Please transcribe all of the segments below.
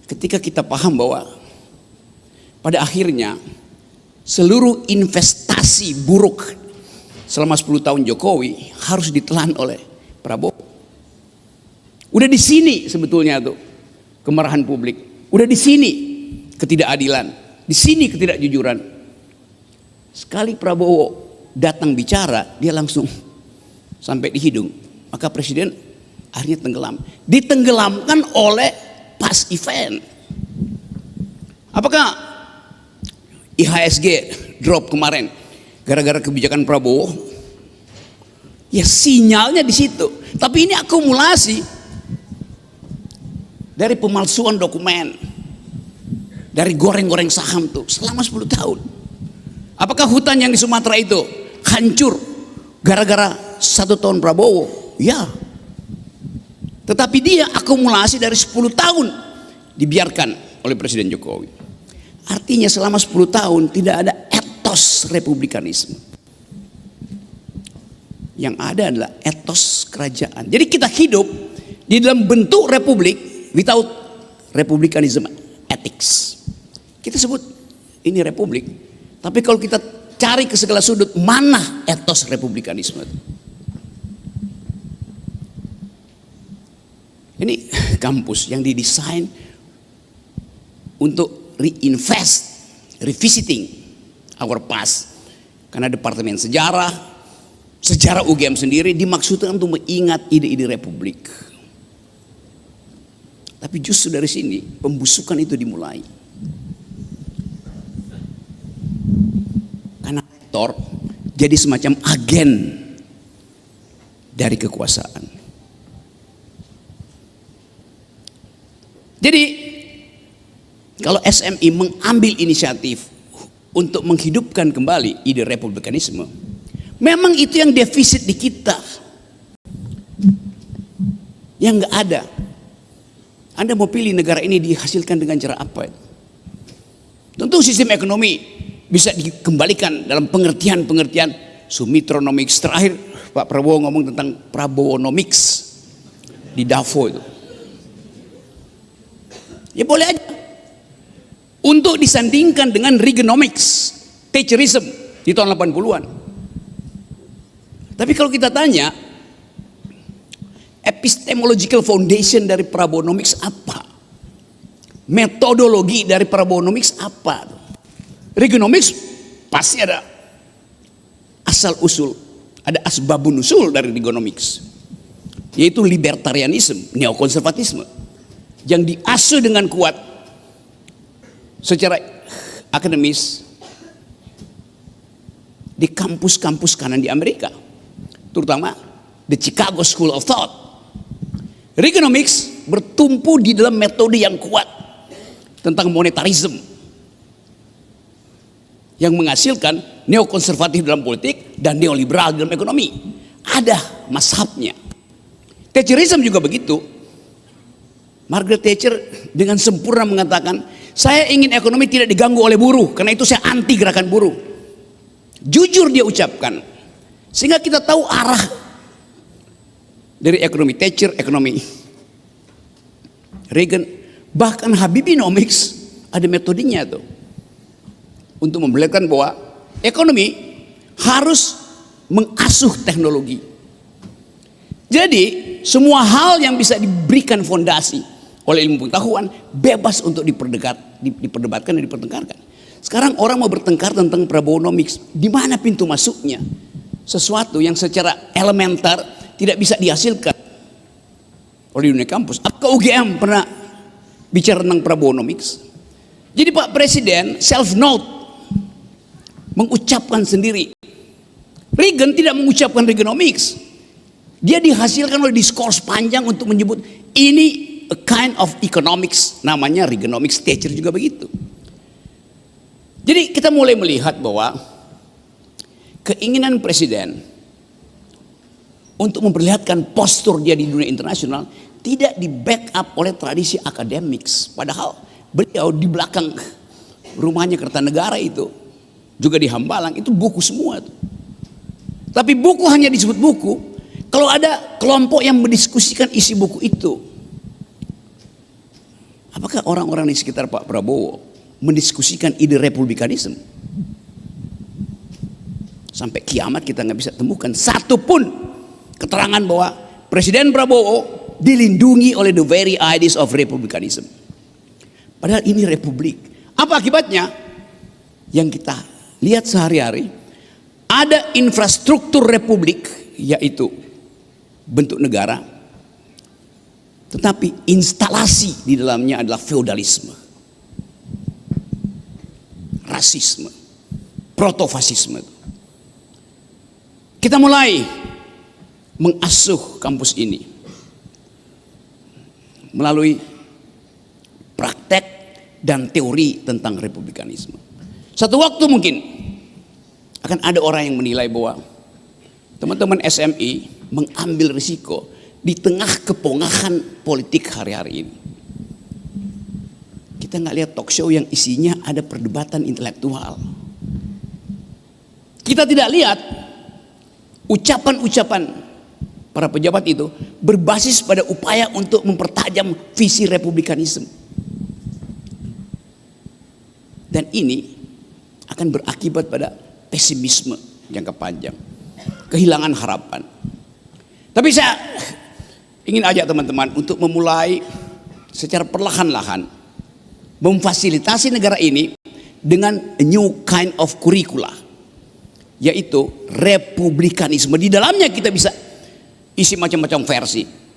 ketika kita paham bahwa pada akhirnya seluruh investasi buruk selama 10 tahun Jokowi harus ditelan oleh Prabowo. Udah di sini sebetulnya tuh kemarahan publik. Udah di sini ketidakadilan, di sini ketidakjujuran. Sekali Prabowo datang bicara, dia langsung sampai di hidung. Maka presiden akhirnya tenggelam. Ditenggelamkan oleh past event. Apakah IHSG drop kemarin gara-gara kebijakan Prabowo? Ya sinyalnya di situ. Tapi ini akumulasi dari pemalsuan dokumen, dari goreng-goreng saham tuh selama 10 tahun. Apakah hutan yang di Sumatera itu hancur gara-gara 1 tahun Prabowo? Ya. Tetapi dia akumulasi dari 10 tahun dibiarkan oleh Presiden Jokowi. Artinya selama 10 tahun tidak ada etos republikanisme. Yang ada adalah etos kerajaan. Jadi kita hidup di dalam bentuk republik without republikanism ethics. Kita sebut ini republik. Tapi kalau kita cari ke segala sudut, mana etos republikanisme itu? Ini kampus yang didesain untuk reinvest, revisiting our past. Karena Departemen Sejarah UGM sendiri dimaksudkan untuk mengingat ide-ide republik. Tapi justru dari sini pembusukan itu dimulai. Karena rektor jadi semacam agen dari kekuasaan. Jadi kalau SMI mengambil inisiatif untuk menghidupkan kembali ide republikanisme, memang itu yang defisit di kita, yang nggak ada. Anda mau pilih negara ini dihasilkan dengan cara apa? Tentu sistem ekonomi bisa dikembalikan dalam pengertian Sumitronomics. Terakhir Pak Prabowo ngomong tentang Prabowonomics di Davos itu. Ya boleh aja. Untuk disandingkan dengan Reaganomics, Thatcherism di tahun 80-an. Tapi kalau kita tanya, epistemological foundation dari Prabowonomics apa? Metodologi dari Prabowonomics apa? Reaganomics pasti ada asal usul, ada asbabun usul dari Reaganomics, yaitu libertarianisme, neokonservatisme yang diasuh dengan kuat secara akademis di kampus-kampus kanan di Amerika, terutama the Chicago School of Thought. Reaganomics bertumpu di dalam metode yang kuat tentang monetarisme yang menghasilkan neokonservatif dalam politik dan neoliberal dalam ekonomi. Ada mazhabnya. Thatcherism juga begitu. Margaret Thatcher dengan sempurna mengatakan, saya ingin ekonomi tidak diganggu oleh buruh, karena itu saya anti gerakan buruh. Jujur dia ucapkan, sehingga kita tahu arah dari ekonomi Thatcher, ekonomi Reagan, bahkan Habibinomics ada metodenya tuh untuk memperlihatkan bahwa ekonomi harus mengasuh teknologi. Jadi semua hal yang bisa diberikan fondasi oleh ilmu pengetahuan bebas untuk diperdebatkan dan dipertengkarkan. Sekarang orang mau bertengkar tentang Prabowonomics, di mana pintu masuknya? Sesuatu yang secara elementer tidak bisa dihasilkan oleh dunia kampus. Apakah UGM pernah bicara tentang Prabowonomics? Jadi Pak Presiden self-note, mengucapkan sendiri. Reagan tidak mengucapkan Reaganomics. Dia dihasilkan oleh diskurs panjang untuk menyebut ini a kind of economics, namanya Reaganomics. Thatcher juga begitu. Jadi kita mulai melihat bahwa keinginan presiden untuk memperlihatkan postur dia di dunia internasional tidak di backup oleh tradisi akademiks. Padahal beliau di belakang rumahnya Kertanegara itu, juga di Hambalang, itu buku semua tuh. Tapi buku hanya disebut buku kalau ada kelompok yang mendiskusikan isi buku itu. Apakah orang-orang di sekitar Pak Prabowo mendiskusikan ide republikanisme? Sampai kiamat kita nggak bisa temukan satu pun keterangan bahwa Presiden Prabowo dilindungi oleh the very ideas of republikanism. Padahal ini republik. Apa akibatnya? Yang kita lihat sehari-hari, ada infrastruktur republik, yaitu bentuk negara, tetapi instalasi di dalamnya adalah feodalisme, rasisme, protofasisme. Kita mulai mengasuh kampus ini melalui praktek dan teori tentang republikanisme. Satu waktu mungkin akan ada orang yang menilai bahwa teman-teman SMI mengambil risiko di tengah kepongahan politik hari-hari ini. Kita nggak lihat talk show yang isinya ada perdebatan intelektual. Kita tidak lihat ucapan-ucapan para pejabat itu berbasis pada upaya untuk mempertajam visi republikanisme. Dan ini akan berakibat pada pesimisme jangka panjang, kehilangan harapan. Tapi saya ingin ajak teman-teman untuk memulai secara perlahan-lahan memfasilitasi negara ini dengan a new kind of curricula, yaitu republikanisme. Di dalamnya kita bisa isi macam-macam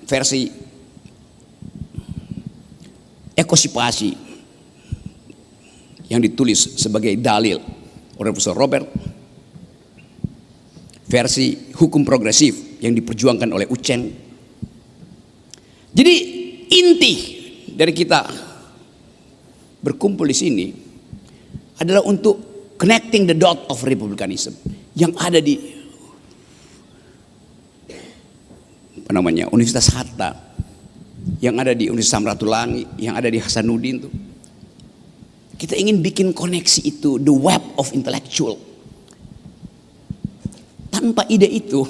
versi ekosipasi yang ditulis sebagai dalil oleh Profesor Robert, versi hukum progresif yang diperjuangkan oleh Uceng. Jadi inti dari kita berkumpul di sini adalah untuk connecting the dot of republicanism yang ada di Universitas Hatta, yang ada di Universitas Samratulangi, yang ada di Hasanuddin tuh. Kita ingin bikin koneksi itu, the web of intellectual. Tanpa ide itu,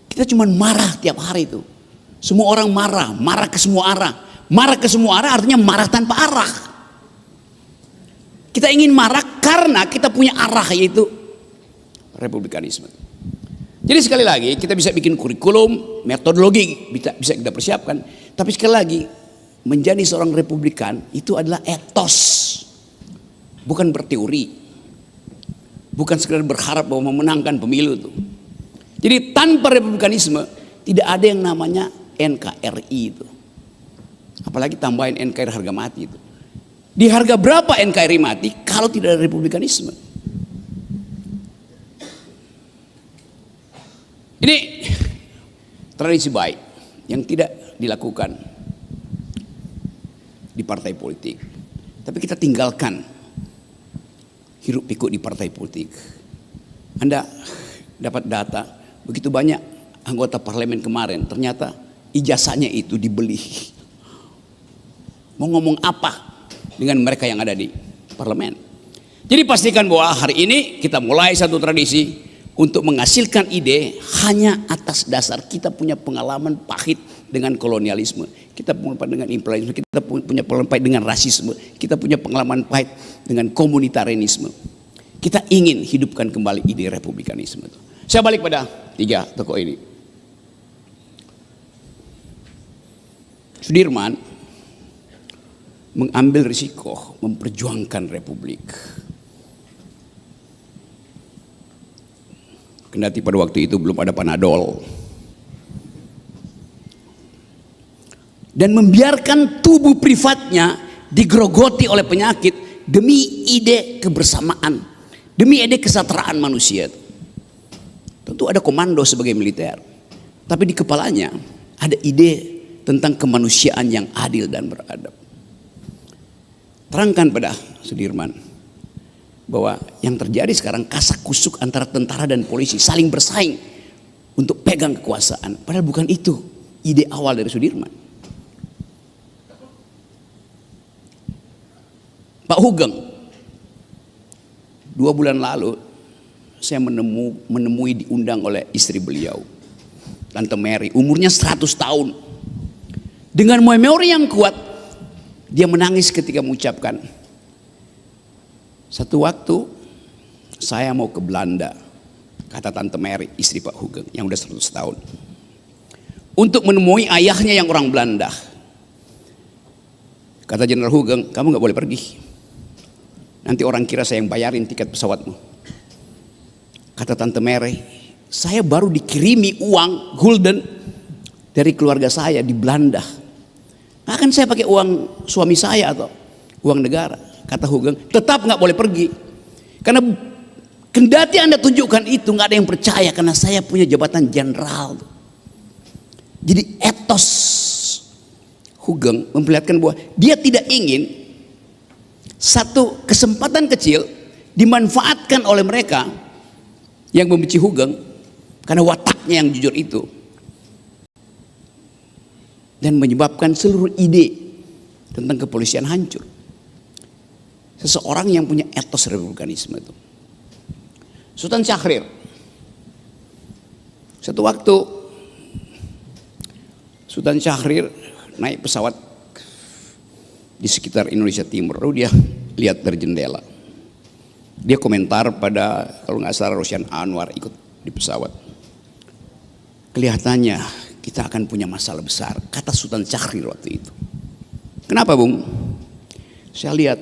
kita cuma marah tiap hari itu. Semua orang marah ke semua arah. Marah ke semua arah artinya marah tanpa arah. Kita ingin marah karena kita punya arah, yaitu republikanisme. Jadi sekali lagi kita bisa bikin kurikulum, metodologi bisa kita persiapkan. Tapi sekali lagi menjadi seorang republikan itu adalah etos, bukan berteori, bukan sekedar berharap bahwa memenangkan pemilu itu. Jadi tanpa republikanisme tidak ada yang namanya NKRI itu. Apalagi tambahin NKRI harga mati itu. Di harga berapa NKRI mati kalau tidak ada republikanisme? Ini tradisi baik yang tidak dilakukan di partai politik. Tapi kita tinggalkan hiruk pikuk di partai politik. Anda dapat data, begitu banyak anggota parlemen kemarin, ternyata ijazahnya itu dibeli. Mau ngomong apa dengan mereka yang ada di parlemen? Jadi pastikan bahwa hari ini kita mulai satu tradisi untuk menghasilkan ide hanya atas dasar kita punya pengalaman pahit dengan kolonialisme, kita punya pengalaman dengan imperialisme, kita punya pengalaman pahit dengan rasisme, kita punya pengalaman pahit dengan komunitarianisme. Kita ingin hidupkan kembali ide republikanisme itu. Saya balik pada tiga tokoh ini. Sudirman mengambil risiko memperjuangkan republik. Kendati pada waktu itu belum ada Panadol. Dan membiarkan tubuh privatnya digerogoti oleh penyakit demi ide kebersamaan, demi ide kesejahteraan manusia. Tentu ada komando sebagai militer, tapi di kepalanya ada ide tentang kemanusiaan yang adil dan beradab. Terangkan pada Sudirman bahwa yang terjadi sekarang kasak kusuk antara tentara dan polisi, saling bersaing untuk pegang kekuasaan. Padahal bukan itu ide awal dari Sudirman. Pak Hugeng, 2 bulan lalu saya menemui diundang oleh istri beliau, Tante Mary, umurnya 100 tahun. Dengan memori yang kuat, Dia menangis ketika mengucapkan, satu waktu saya mau ke Belanda, kata Tante Mary, istri Pak Hugeng yang udah 100 tahun, untuk menemui ayahnya yang orang Belanda. Kata Jenderal Hugeng, kamu gak boleh pergi, nanti orang kira saya yang bayarin tiket pesawatmu. Kata Tante Mary, saya baru dikirimi uang gulden dari keluarga saya di Belanda. Nah, kan saya pakai uang suami saya atau uang negara. Kata Hugeng, tetap nggak boleh pergi. Karena kendati Anda tunjukkan itu, nggak ada yang percaya karena saya punya jabatan jenderal. Jadi etos Hugeng memperlihatkan bahwa dia tidak ingin satu kesempatan kecil dimanfaatkan oleh mereka yang membenci Hugeng karena wataknya yang jujur itu, dan menyebabkan seluruh ide tentang kepolisian hancur. Seseorang yang punya etos republikanisme itu. Sultan Syahrir, satu waktu Sultan Syahrir naik pesawat di sekitar Indonesia Timur, lalu dia lihat dari jendela. Dia komentar pada, kalau nggak salah, Rosyan Anwar ikut di pesawat. Kelihatannya kita akan punya masalah besar, kata Sultan Syahrir waktu itu. Kenapa, Bung? Saya lihat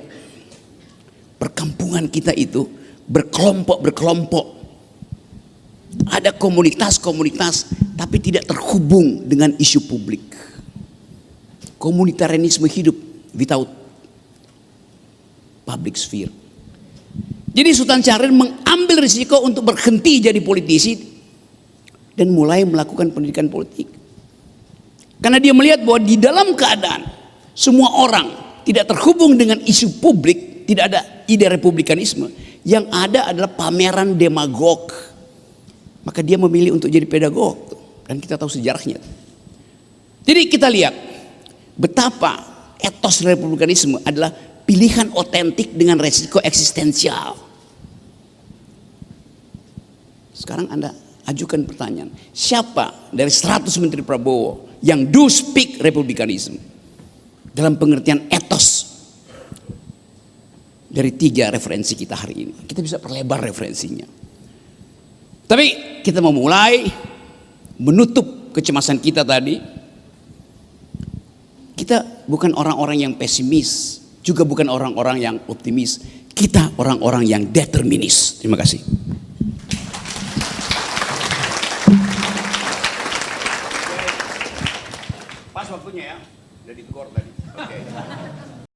perkampungan kita itu berkelompok-berkelompok. Ada komunitas-komunitas tapi tidak terhubung dengan isu publik. Komunitarianisme hidup without public sphere. Jadi Sultan Syahrir mengambil risiko untuk berhenti jadi politisi dan mulai melakukan pendidikan politik. Karena dia melihat bahwa di dalam keadaan semua orang tidak terhubung dengan isu publik, tidak ada ide republikanisme, yang ada adalah pameran demagog. Maka dia memilih untuk jadi pedagog, dan kita tahu sejarahnya. Jadi kita lihat betapa etos republikanisme adalah pilihan otentik dengan resiko eksistensial. Sekarang Anda ajukan pertanyaan, siapa dari 100 Menteri Prabowo yang do speak republikanisme dalam pengertian etos dari 3 referensi kita hari ini? Kita bisa perlebar referensinya. Tapi kita mau mulai menutup kecemasan kita tadi. Kita bukan orang-orang yang pesimis, juga bukan orang-orang yang optimis. Kita orang-orang yang determinis. Terima kasih. Pas waktunya ya, udah ditegur tadi. Oke.